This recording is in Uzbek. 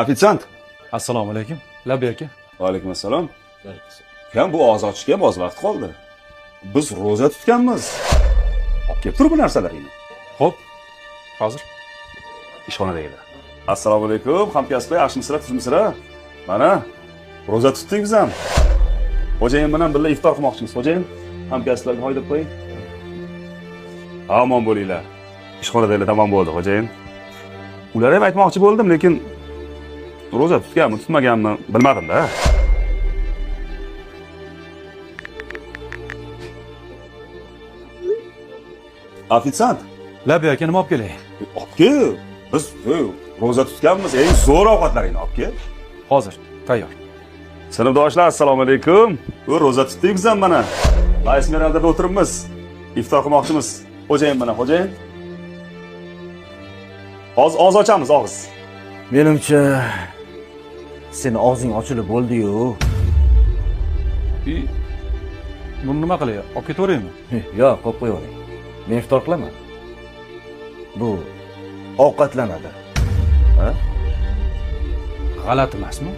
Ofitsiant. Assalomu alaykum. Labbay aka. Va alaykum assalom. Kam bu og'iz ochishga ham oz vaqt qoldi. Biz ro'za tutganmiz. Olib kelib tur bu narsalaringni. Xo'p. Hozir. Ishxonadagilar. Assalomu alaykum, hamkasblar, yaxshimisizlar, tuzmisizlar? Mana ro'za tutdik biz ham. Xo'jayin bilan birga iftor qilmoqchimiz. Xo'jayin, hamkasblarga hoy deb qo'ying. Omon bo'linglar. Ishxonadagilar tamom bo'ldi, xo'jayin. Ular ham aytmoqchi bo'ldim, lekin ro'za tutganmi, tutmaganmi bilmadim-da. Ofitsiant. Labbay aka, nima olib kelay? Olib kel. Biz ro'za tutganmiz, eng zo'r ovqatlaringni olib kel. Hozir, tayyor. Sinfdoshlar, assalomu alaykum. Ro'za tutdik biz ham mana. Rais Meralda o'tiribmiz. Iftor qilmoqchimiz. Xo'jayin mana, xo'jayin. Hozir og'iz ochamiz, og'iz. Menimcha seni og'zing ochilib bo'ldi-yu. Buni nima qilay? Olib ketaveraymi? Yo'q, qo'yib qo'yavering. Men iftor qilaman. Bu ovqatlanadi. Ha? G'alati emasmi?